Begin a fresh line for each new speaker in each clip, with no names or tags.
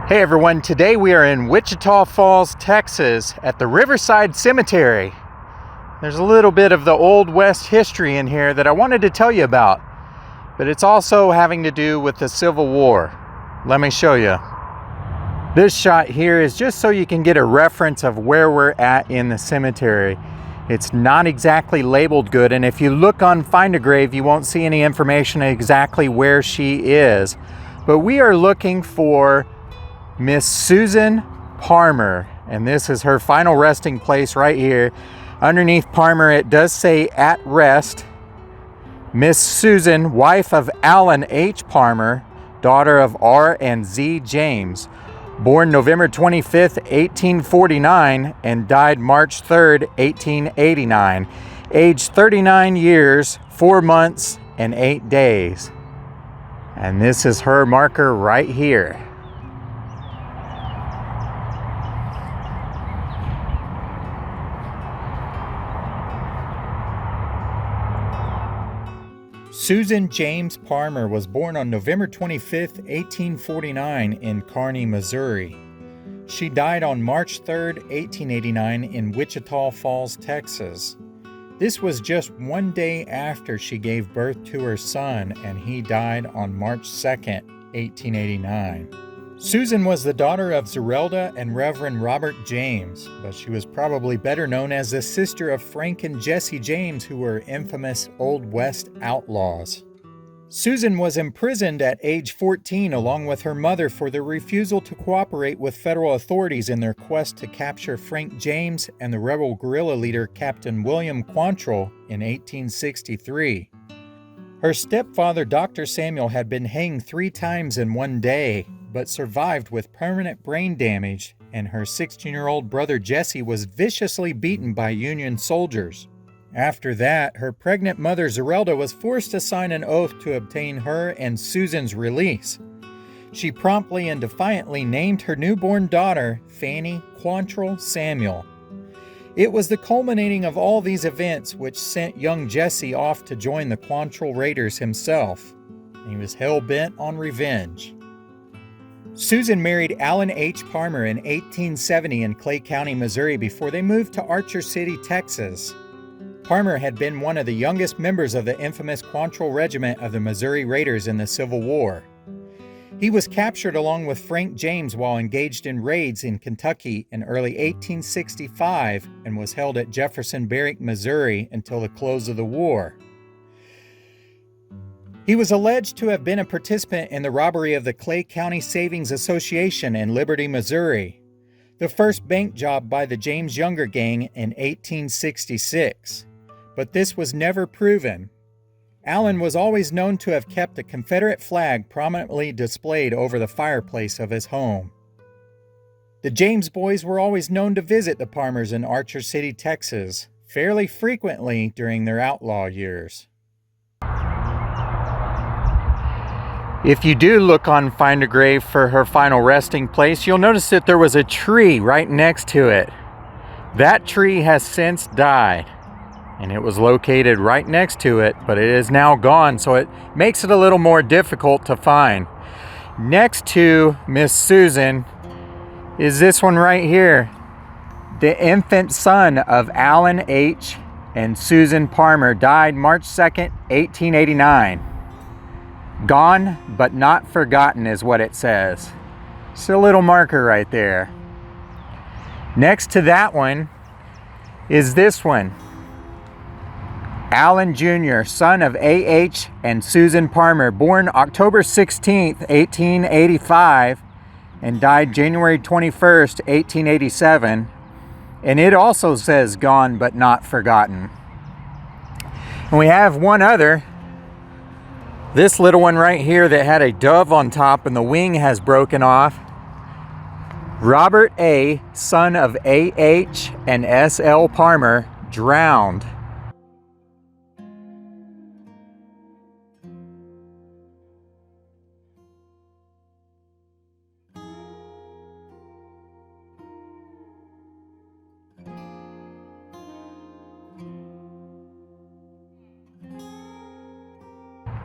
Hey everyone, today we are in Wichita Falls, Texas at the Riverside Cemetery. There's a little bit of the Old West history in here that I wanted to tell you about, but it's also having to do with the Civil War. Let me show you. This shot here is just so you can get a reference of where we're at in the cemetery. It's not exactly labeled good, and if you look on Find a Grave, you won't see any information exactly where she is. But we are looking for Miss Susan Parmer, and this is her final resting place right here. Underneath Parmer, it does say at rest. Miss Susan, wife of Alan H. Parmer, daughter of R and Z James, born November 25th, 1849, and died March 3rd, 1889, aged 39 years, 4 months, and 8 days. And this is her marker right here. Susan James Parmer was born on November 25, 1849 in Kearney, Missouri. She died on March 3, 1889 in Wichita Falls, Texas. This was just one day after she gave birth to her son, and he died on March 2, 1889. Susan was the daughter of Zerelda and Reverend Robert James, but she was probably better known as the sister of Frank and Jesse James, who were infamous Old West outlaws. Susan was imprisoned at age 14 along with her mother for their refusal to cooperate with federal authorities in their quest to capture Frank James and the rebel guerrilla leader Captain William Quantrill in 1863. Her stepfather, Dr. Samuel, had been hanged 3 times in one day, but survived with permanent brain damage, and her 16-year-old brother Jesse was viciously beaten by Union soldiers. After that, her pregnant mother Zerelda was forced to sign an oath to obtain her and Susan's release. She promptly and defiantly named her newborn daughter Fanny Quantrill Samuel. It was the culminating of all these events which sent young Jesse off to join the Quantrill Raiders himself. He was hell-bent on revenge. Susan married Alan H. Parmer in 1870 in Clay County, Missouri, before they moved to Archer City, Texas. Parmer had been one of the youngest members of the infamous Quantrill Regiment of the Missouri Raiders in the Civil War. He was captured along with Frank James while engaged in raids in Kentucky in early 1865 and was held at Jefferson Barrack, Missouri until the close of the war. He was alleged to have been a participant in the robbery of the Clay County Savings Association in Liberty, Missouri, the first bank job by the James Younger Gang in 1866. But this was never proven. Allen was always known to have kept a Confederate flag prominently displayed over the fireplace of his home. The James boys were always known to visit the Parmers in Archer City, Texas, fairly frequently during their outlaw years. If you do look on Find a Grave for her final resting place, you'll notice that there was a tree right next to it. That tree has since died, and it was located right next to it, but it is now gone, so it makes it a little more difficult to find. Next to Miss Susan is this one right here, the infant son of Alan H. and Susan Parmer, died March 2nd, 1889. Gone but not forgotten is what it says. It's a little marker right there. Next to that one is this one. Alan Jr., son of A.H. and Susan Parmer, born October 16th, 1885, and died January 21st, 1887. And it also says gone but not forgotten. And we have one other. This little one right here that had a dove on top and the wing has broken off. Robert A., son of A.H. and S.L. Parmer, drowned.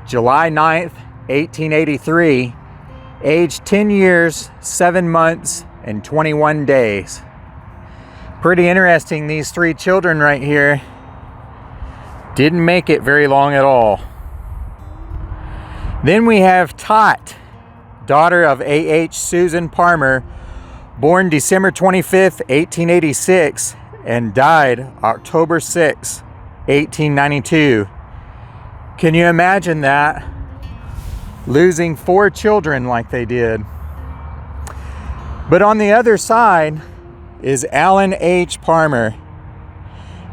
July 9th, 1883, aged 10 years, 7 months, and 21 days. Pretty interesting, these 3 children right here didn't make it very long at all. Then we have Tot, daughter of A.H. Susan Parmer, born December 25th, 1886, and died October 6, 1892. Can you imagine that? Losing 4 children like they did. But on the other side is Alan H. Parmer.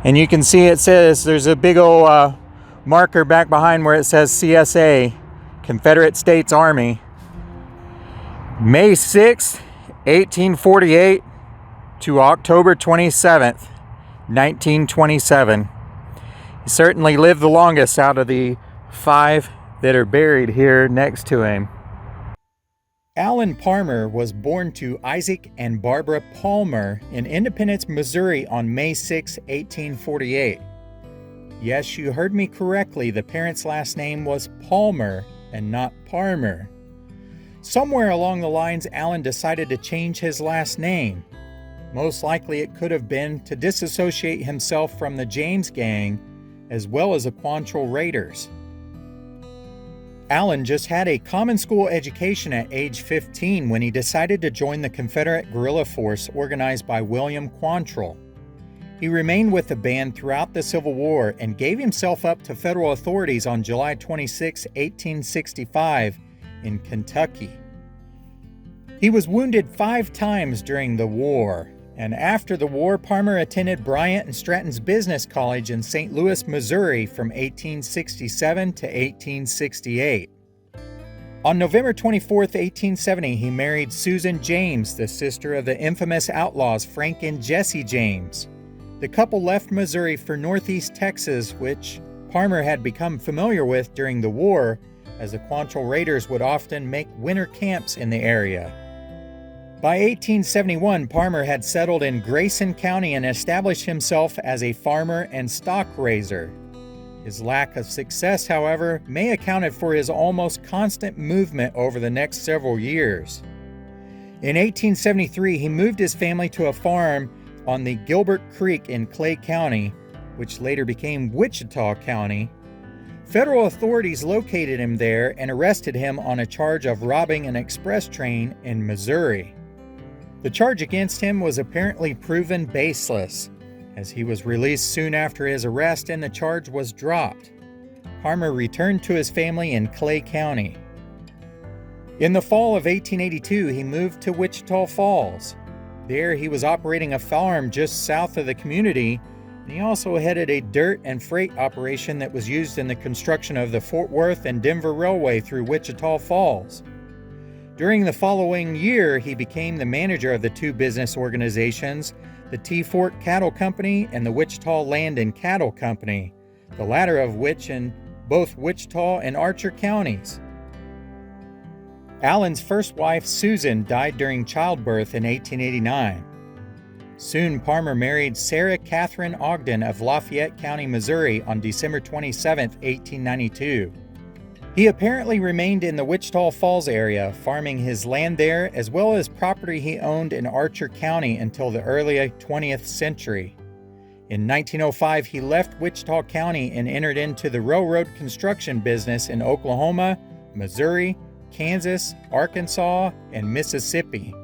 And you can see it says, there's a big old marker back behind where it says CSA, Confederate States Army. May 6th, 1848 to October 27th, 1927. He certainly lived the longest out of the 5 that are buried here next to him. Alan Parmer was born to Isaac and Barbara Palmer in Independence, Missouri on May 6, 1848. Yes, you heard me correctly. The parents' last name was Palmer and not Parmer. Somewhere along the lines, Alan decided to change his last name. Most likely it could have been to disassociate himself from the James gang as well as the Quantrill Raiders. Alan just had a common school education at age 15 when he decided to join the Confederate guerrilla force organized by William Quantrill. He remained with the band throughout the Civil War and gave himself up to federal authorities on July 26, 1865 in Kentucky. He was wounded 5 times during the war, and after the war, Parmer attended Bryant and Stratton's Business College in St. Louis, Missouri from 1867 to 1868. On November 24, 1870, he married Susan James, the sister of the infamous outlaws Frank and Jesse James. The couple left Missouri for Northeast Texas, which Parmer had become familiar with during the war, as the Quantrill Raiders would often make winter camps in the area. By 1871, Parmer had settled in Grayson County and established himself as a farmer and stock raiser. His lack of success, however, may have accounted for his almost constant movement over the next several years. In 1873, he moved his family to a farm on the Gilbert Creek in Clay County, which later became Wichita County. Federal authorities located him there and arrested him on a charge of robbing an express train in Missouri. The charge against him was apparently proven baseless, as he was released soon after his arrest and the charge was dropped. Parmer returned to his family in Clay County. In the fall of 1882, he moved to Wichita Falls. There, he was operating a farm just south of the community, and he also headed a dirt and freight operation that was used in the construction of the Fort Worth and Denver Railway through Wichita Falls. During the following year, he became the manager of the 2 business organizations, the T Fort Cattle Company and the Wichita Land and Cattle Company, the latter of which in both Wichita and Archer counties. Alan's first wife, Susan, died during childbirth in 1889. Soon, Parmer married Sarah Catherine Ogden of Lafayette County, Missouri on December 27, 1892. He apparently remained in the Wichita Falls area, farming his land there as well as property he owned in Archer County until the early 20th century. In 1905, he left Wichita County and entered into the railroad construction business in Oklahoma, Missouri, Kansas, Arkansas, and Mississippi.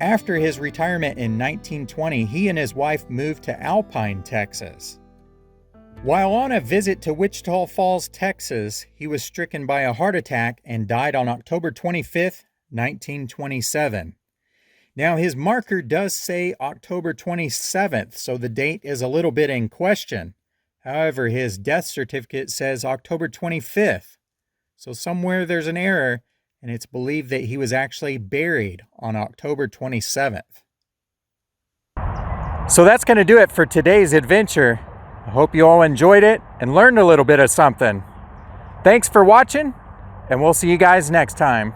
After his retirement in 1920, he and his wife moved to Alpine, Texas. While on a visit to Wichita Falls, Texas, he was stricken by a heart attack and died on October 25, 1927. Now, his marker does say October 27th, so the date is a little bit in question. However, his death certificate says October 25th. So somewhere there's an error, and it's believed that he was actually buried on October 27th. So that's going to do it for today's adventure. I hope you all enjoyed it and learned a little bit of something. Thanks for watching, and we'll see you guys next time.